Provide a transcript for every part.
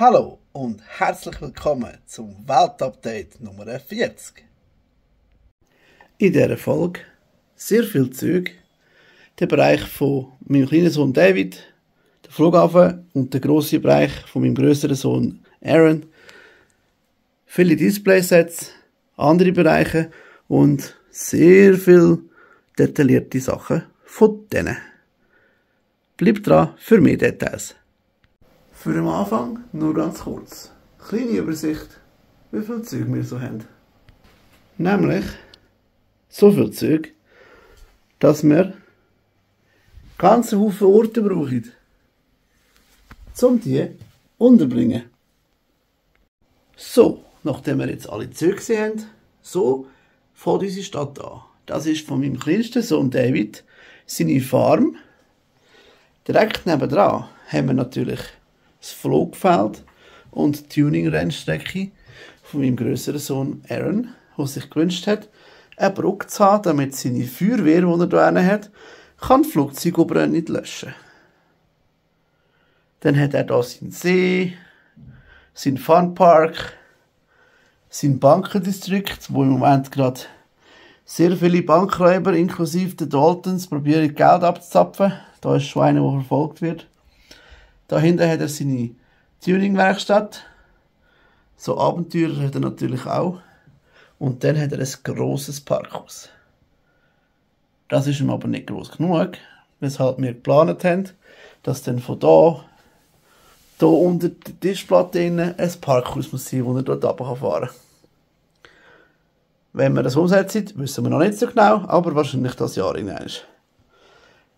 Hallo und herzlich willkommen zum Weltupdate Nummer 40. In dieser Folge sehr viel Zeug, der Bereich von meinem kleinen Sohn David, der Flughafen und der grosse Bereich von meinem grösseren Sohn Aaron, viele Displaysets, andere Bereiche und sehr viel detaillierte Sachen von denen. Bleibt dran für mehr Details. Für den Anfang nur ganz kurz. Kleine Übersicht, wie viel Zeug wir so haben. Nämlich so viel Zeug, dass wir ganze Haufen Orte brauchen, um die unterbringen. So, nachdem wir jetzt alle Zeug gesehen haben, so fängt unsere Stadt an. Das ist von meinem kleinsten Sohn David seine Farm. Direkt nebendran haben wir natürlich das Flugfeld und die Tuning-Rennstrecke von meinem grösseren Sohn Aaron, der sich gewünscht hat, eine Brücke zu haben, damit seine Feuerwehr, die er hier hat, kann Flugzeuge nicht löschen. Dann hat er hier seinen See, seinen Funpark, seinen Bankendistrikt, wo im Moment gerade sehr viele Bankräuber, inklusive der Daltons, probieren Geld abzuzapfen. Da ist schon einer, der verfolgt wird. Dahinter hat er seine Tuning-Werkstatt. So Abenteurer hat er natürlich auch. Und dann hat er ein grosses Parkhaus. Das ist ihm aber nicht gross genug, weshalb wir geplant haben, dass dann von da unter der Tischplatte ein Parkhaus muss sein, wo er dort runterfahren kann. Wenn wir das umsetzen, wissen wir noch nicht so genau, aber wahrscheinlich das Jahr hinein.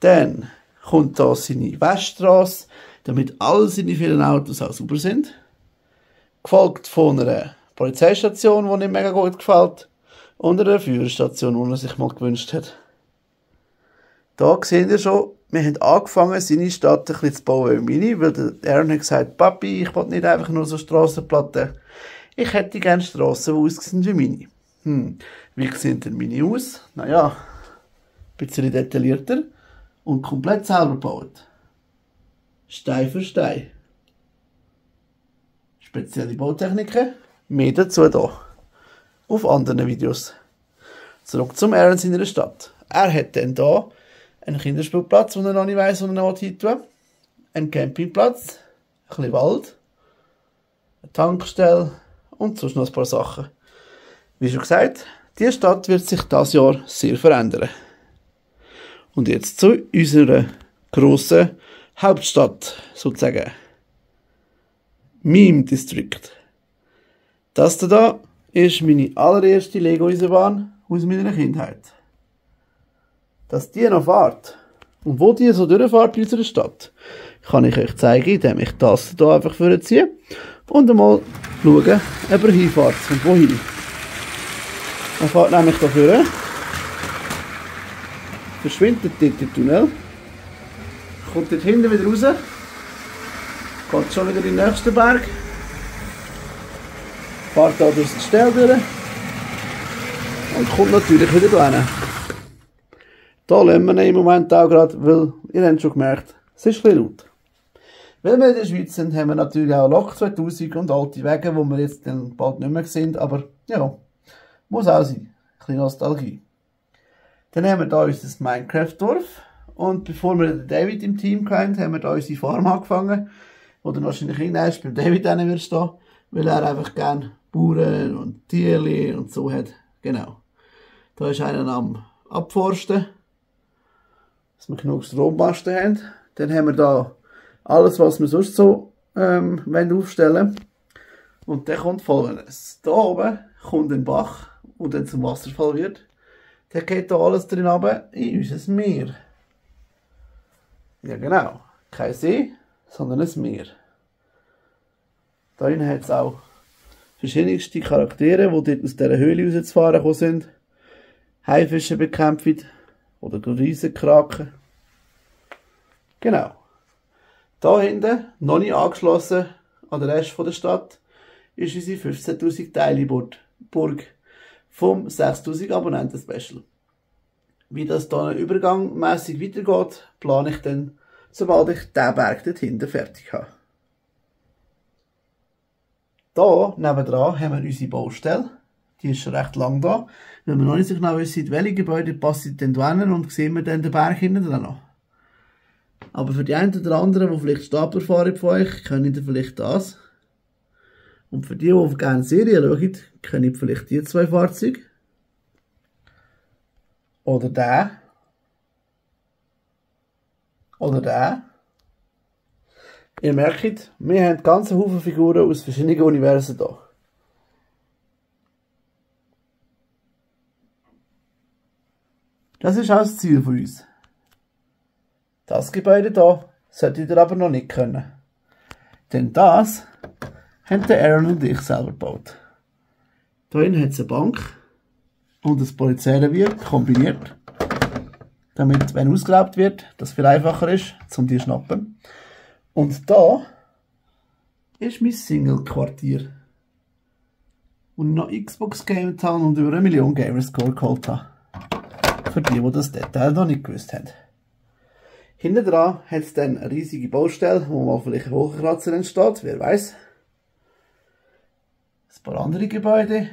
Dann kommt da seine Weststrasse, damit all seine vielen Autos auch sauber sind. Gefolgt von einer Polizeistation, die ihm mega gut gefällt. Und einer Feuerstation, die er sich mal gewünscht hat. Da seht ihr schon, wir haben angefangen, seine Stadt ein bisschen zu bauen wie meine, weil der Aaron hat gesagt, Papi, ich will nicht einfach nur so Strassenplatten. Ich hätte gerne Strassen, die aussehen wie meine. Wie sehen denn meine aus? Naja, ein bisschen detaillierter und komplett selber gebaut. Stein für Stein. Spezielle Bautechniken. Mehr dazu hier. Auf anderen Videos. Zurück zum Aaron seiner Stadt. Er hat dann hier einen Kinderspielplatz, wo er noch nicht weiss, wo er noch hin tun will. Einen Campingplatz. Ein bisschen Wald. Eine Tankstelle. Und sonst noch ein paar Sachen. Wie schon gesagt, die Stadt wird sich dieses Jahr sehr verändern. Und jetzt zu unserer grossen Hauptstadt, sozusagen. Meinem Distrikt. Das hier ist meine allererste Lego-Eisenbahn aus meiner Kindheit. Dass die noch fährt und wo die so durchfährt in unserer Stadt, kann ich euch zeigen, indem ich das hier einfach vorziehe und einmal schauen, ob er hinfährt und wohin. Er fährt nämlich hier vorne, verschwindet dort im Tunnel, kommt dort hinten wieder raus, geht schon wieder in den nächsten Berg, fährt hier durch das Gestell durch und kommt natürlich wieder hin. Hier lassen wir ihn im Moment auch gerade, weil ihr habt schon gemerkt, es ist ein bisschen laut. Weil wir in der Schweiz sind, haben wir natürlich auch Lok 2000 und alte Wege, wo wir jetzt dann bald nicht mehr sind, aber ja, muss auch sein. Ein bisschen Nostalgie. Dann haben wir hier unser Minecraft-Dorf. Und bevor wir den David im Team hatten, haben wir hier unsere Farm angefangen. Wo dann wahrscheinlich irgendwann beim David wird stehen, weil er einfach gerne Bauern und Tierli und so hat. Genau. Da ist einer am Abforsten, dass wir genug Strommasten haben. Dann haben wir da alles, was wir sonst so aufstellen wollen. Und dann kommt Folgendes. Da oben kommt ein Bach, der dann zum Wasserfall wird. Dann geht da alles drin runter in unser Meer. Ja genau, kein See, sondern ein Meer. Da drin hat es auch verschiedenste Charaktere, die dort aus dieser Höhle rauszufahren sind. Haifische bekämpft oder Riesenkraken. Genau. Da hinten, noch nicht angeschlossen an den Rest der Stadt, ist unsere 15.000 Teile Burg vom 6.000 Abonnenten Special. Wie das hier übergangmässig weitergeht, plane ich dann, sobald ich diesen Berg dort hinten fertig habe. Hier nebendran haben wir unsere Baustelle. Die ist schon recht lang da. Wenn wir noch nicht so genau wissen, welche Gebäude passen denn da hin und sehen wir dann den Berg hinten dran noch. Aber für die einen oder anderen, die vielleicht Stapler fahren von euch, können ihr vielleicht das. Und für die gerne Serien schauen, können ihr vielleicht die zwei Fahrzeuge. Oder der. Oder der. Ihr merkt, wir haben ganze Haufen Figuren aus verschiedenen Universen hier. Das ist auch das Ziel von uns. Das Gebäude hier solltet ihr aber noch nicht können. Denn das haben der Aaron und ich selber gebaut. Hier hat es eine Bank und ein Polizeirevier kombiniert. Damit, wenn ausgeraubt wird, das viel einfacher ist, um die zu schnappen. Und da ist mein Single-Quartier. Und ich noch Xbox gegamet habe und über 1 Million Gamerscore geholt habe. Für die das Detail noch nicht gewusst haben. Hinten dran hat es dann eine riesige Baustelle, wo mal vielleicht ein Wolkenkratzer entsteht, wer weiß. Ein paar andere Gebäude.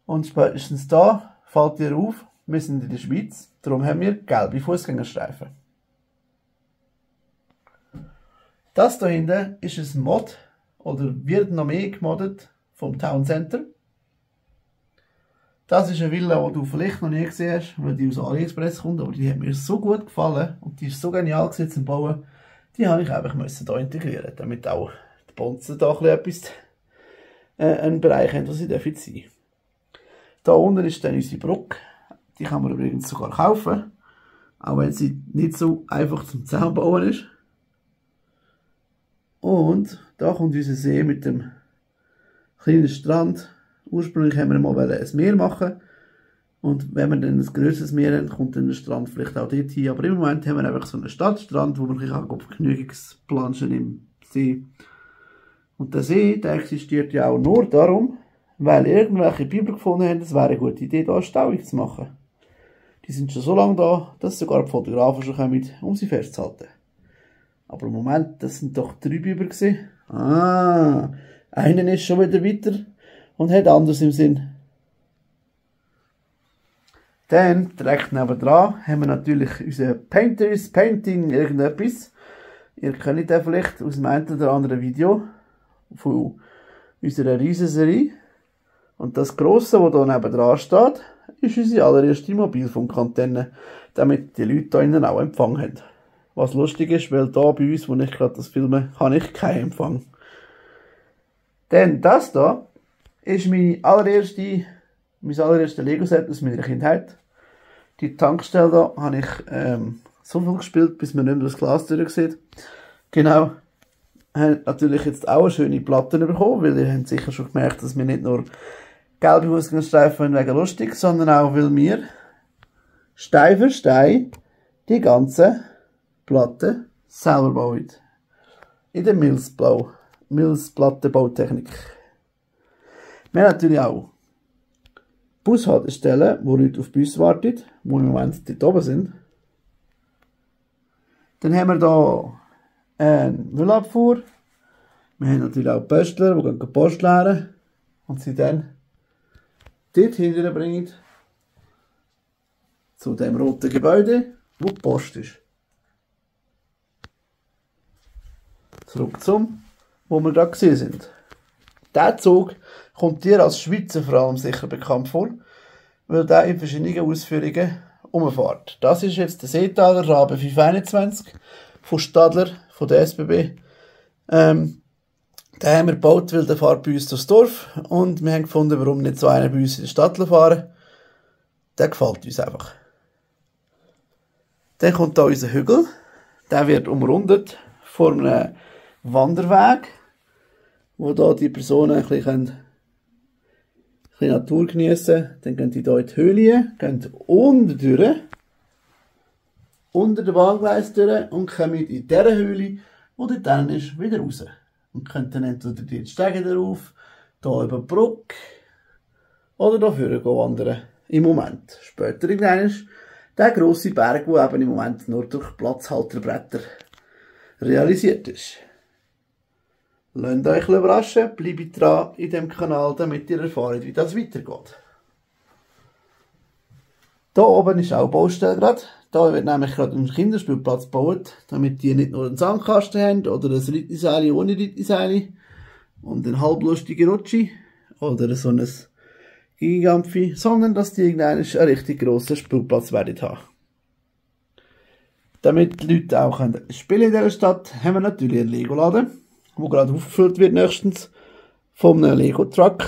Und spätestens da fällt ihr auf, wir sind in der Schweiz, darum haben wir gelbe Fußgängerstreifen. Das da hinten ist ein Mod, oder wird noch mehr gemoddet, vom Town Center. Das ist eine Villa, die du vielleicht noch nie gesehen hast, weil die aus AliExpress kommt, aber die hat mir so gut gefallen und die ist so genial zum Bauen, die habe ich einfach hier integrieren, damit auch die Bonzen da etwas einen Bereich haben, wo sie sein dürfen. Da unten ist dann unsere Brücke, die kann man übrigens sogar kaufen, auch wenn sie nicht so einfach zum Zusammenbauen ist. Und da kommt unser See mit dem kleinen Strand. Ursprünglich haben wir mal ein Meer machen. Und wenn wir dann ein grösseres Meer haben, kommt dann der Strand vielleicht auch dort hin. Aber im Moment haben wir einfach so einen Stadtstrand, wo man auf Genügungsplanschen im See. Und der See, der existiert ja auch nur darum, weil irgendwelche Bibel gefunden haben, es wäre eine gute Idee, da eine Stauung zu machen. Die sind schon so lange da, dass sogar die Fotografen schon kommen, um sie festzuhalten. Aber im Moment, das sind doch 3 Biber gewesen. Ah, einer ist schon wieder weiter und hat anders im Sinn. Dann, direkt nebendran, haben wir natürlich unser Painters Painting irgendetwas. Ihr kennt den vielleicht aus dem einen oder anderen Video von unserer Riesenserie. Und das Grosse, das hier nebendran steht, ist unsere allererste Mobilfunkantenne, damit die Leute hier innen auch Empfang haben. Was lustig ist, weil da bei uns, wo ich gerade das filme, habe ich keinen Empfang. Denn das da ist mein allererstes Lego-Set aus meiner Kindheit. Die Tankstelle da habe ich so viel gespielt, bis man nicht mehr das Glas durchsieht. Genau. Haben natürlich jetzt auch eine schöne Platte bekommen, weil ihr habt sicher schon gemerkt, dass wir nicht nur gelbe Fußgängerstreifen wegen lustig, sondern auch, weil wir Stein für Stein die ganze Platte selber bauen. In der Mills-Plattenbautechnik. Wir haben natürlich auch Bushaltestellen, wo Leute auf Bus warten, die im Moment dort oben sind. Dann haben wir hier eine Müllabfuhr. Wir haben natürlich auch Postler, die die Post leeren und sie dann dort hinten bringen zu dem roten Gebäude, wo die Post ist. Zurück zum, wo wir gerade gesehen sind. Dieser Zug kommt dir als Schweizer vor allem sicher bekannt vor, weil der in verschiedenen Ausführungen umfährt. Das ist jetzt der Seetaler Rabe 521 von Stadler, von der SBB. Den haben wir gebaut, weil der fährt bei uns durchs Dorf und wir haben gefunden, warum nicht so einer bei uns in der Stadt fahren. Der gefällt uns einfach. Dann kommt da unser Hügel. Der wird umrundet von einem Wanderweg, wo da die Personen ein bisschen Natur geniessen können. Dann gehen die hier in die Höhle, gehen unten durch, unter den Bahngleis durch und kommen in dieser Höhle, wo dort dann ist, wieder raus. Und können dann entweder die Stege darauf, hier über die Brücke oder hier vorne wandern. Im Moment. Später ist der grosse Berg, der eben im Moment nur durch Platzhalterbretter realisiert ist. Lasst euch überraschen, bleibt dran in diesem Kanal, damit ihr erfahrt, wie das weitergeht. Hier oben ist auch Baustelle gerade. Hier wird nämlich gerade ein Kinderspielplatz gebaut, damit die nicht nur einen Sandkasten haben oder ein Reitseil ohne Reitseil und eine halblustige Rutsche oder so ein Gigampfi, sondern dass die irgendwann einen richtig grossen Spielplatz werden haben. Damit die Leute auch spielen in dieser Stadt, haben wir natürlich einen Lego-Laden, der gerade aufgefüllt wird nächstens von einem Lego-Truck.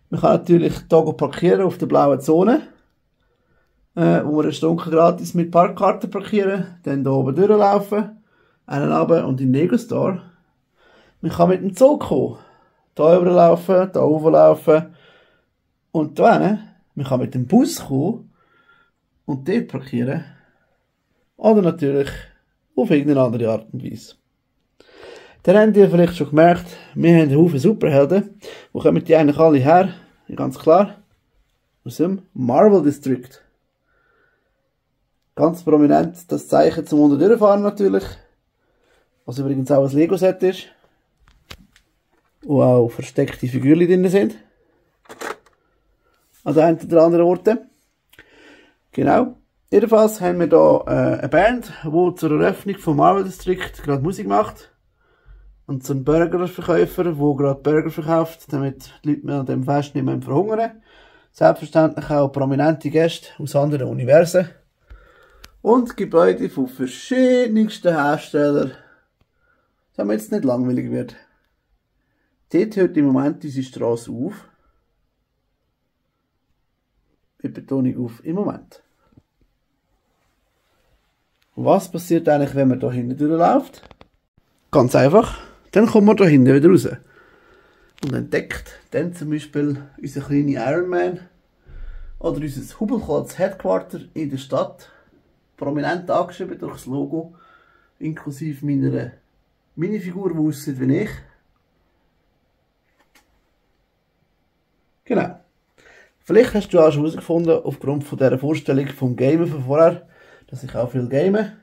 Man kann natürlich hier parkieren auf der blauen Zone, wo wir eine Stunde gratis mit Parkkarten parkieren, dann hier oben durchlaufen, einen runter und in den Lego-Store. Man kann mit dem Zug kommen, hier überlaufen, hier hochlaufen und hier hin. Man kann mit dem Bus kommen und dort parkieren. Oder natürlich auf irgendeine andere Art und Weise. Dann habt ihr vielleicht schon gemerkt, wir haben einen Haufen Superhelden. Wo kommen die eigentlich alle her? Ganz klar, aus dem Marvel District. Ganz prominent das Zeichen zum Unterdurchfahren natürlich. Was übrigens auch ein Lego-Set ist. Wo auch versteckte Figürchen drin sind. An den einen oder anderen Orten. Genau. Jedenfalls haben wir hier eine Band, die zur Eröffnung vom Marvel District gerade Musik macht. Und so ein Burgerverkäufer, der gerade Burger verkauft, damit die Leute an dem Fest nicht mehr verhungern. Selbstverständlich auch prominente Gäste aus anderen Universen. Und Gebäude von verschiedensten Herstellern, damit es nicht langweilig wird. Dort hört im Moment diese Straße auf. Mit Betonung auf im Moment. Was passiert eigentlich, wenn man da hinten durchläuft? Ganz einfach, dann kommt man da hinten wieder raus. Und entdeckt dann zum Beispiel unseren kleinen Iron Man oder unser Hubelklotz Headquarter in der Stadt. Prominent angeschrieben durch das Logo, inklusive meiner Minifigur, die aussieht wie ich. Genau. Vielleicht hast du auch schon herausgefunden, aufgrund von dieser Vorstellung vom Gamen von vorher, dass ich auch viel game.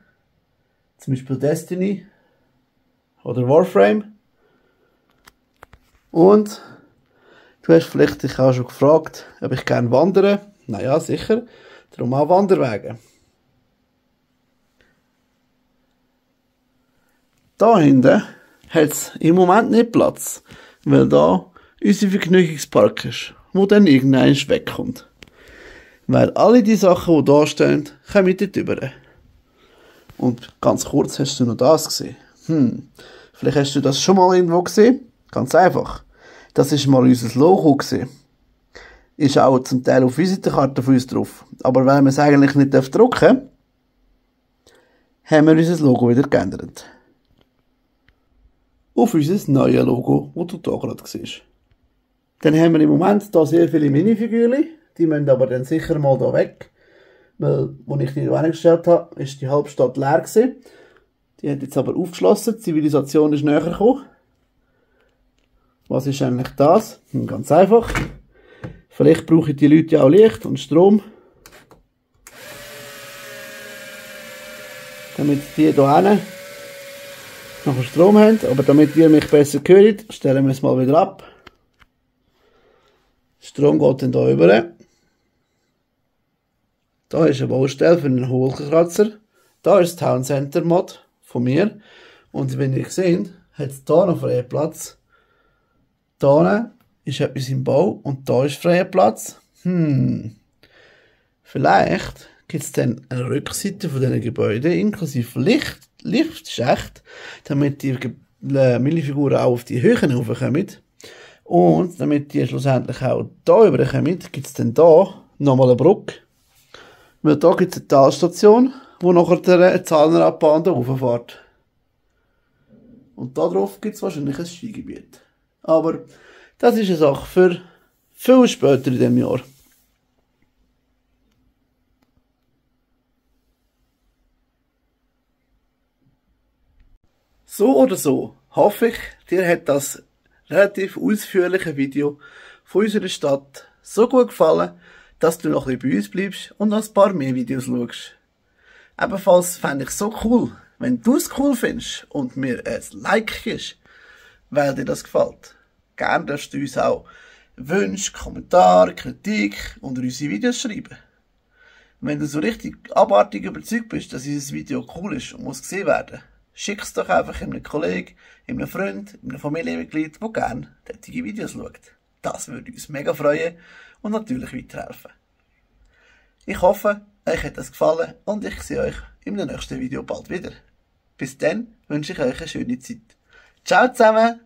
Zum Beispiel Destiny oder Warframe. Und du hast vielleicht dich auch schon gefragt, ob ich gerne wandere. Naja, sicher. Darum auch Wanderwege. Da hinten hat es im Moment nicht Platz, weil da unser Vergnügungspark ist, wo dann irgendwann wegkommt. Weil alle die Sachen, die da stehen, kommen dort rüber. Und ganz kurz hast du noch das gesehen. Vielleicht hast du das schon mal irgendwo gesehen. Ganz einfach. Das ist mal unser Logo gesehen. Ist auch zum Teil auf Visitenkarten von uns drauf. Aber weil wir es eigentlich nicht drucken dürfen, haben wir unser Logo wieder geändert. Auf unser neues Logo, das du hier gerade siehst. Dann haben wir im Moment hier sehr viele Minifigürchen. Die müssen aber dann sicher mal hier weg. Weil, als ich die hier hingestellt habe, ist die halbe Stadt leer gewesen. Die hat jetzt aber aufgeschlossen. Die Zivilisation ist näher gekommen. Was ist eigentlich das? Ganz einfach. Vielleicht brauchen die Leute ja auch Licht und Strom. Damit die hier hinten noch Strom haben. Aber damit ihr mich besser hört, stellen wir es mal wieder ab. Strom geht dann hier rüber. Da ist eine Baustelle für einen Wolkenkratzer. Da ist das Town Center Mod von mir. Und wenn ihr seht, hat es hier noch freien Platz. Da ist etwas im Bau und da ist freier Platz. Vielleicht gibt es dann eine Rückseite von diesen Gebäuden inklusive Lichtschacht, damit die Minifiguren auch auf die Höhen raufkommen. Und damit die schlussendlich auch hier rüberkommen, gibt es dann hier nochmal eine Brücke. Weil hier gibt es eine Talstation, wo nachher der Zahlenradbahn hier rauffährt. Und da drauf gibt es wahrscheinlich ein Skigebiet. Aber das ist eine Sache für viel später in diesem Jahr. So oder so hoffe ich, dir hat das relativ ausführliche Video von unserer Stadt so gut gefallen, dass du noch ein bisschen bei uns bleibst und noch ein paar mehr Videos schaust. Ebenfalls fände ich es so cool, wenn du es cool findest und mir ein Like gibst. weil dir das gefällt. Gerne darfst du uns auch Wünsche, Kommentare, Kritik unter unsere Videos schreiben. Wenn du so richtig abartig überzeugt bist, dass unser Video cool ist und muss gesehen werden, schick es doch einfach einem Kollegen, einem Freund, einem Familienmitglied, der gerne solche Videos schaut. Das würde uns mega freuen und natürlich weiterhelfen. Ich hoffe, euch hat das gefallen und ich sehe euch im nächsten Video bald wieder. Bis dann wünsche ich euch eine schöne Zeit. Ciao zusammen!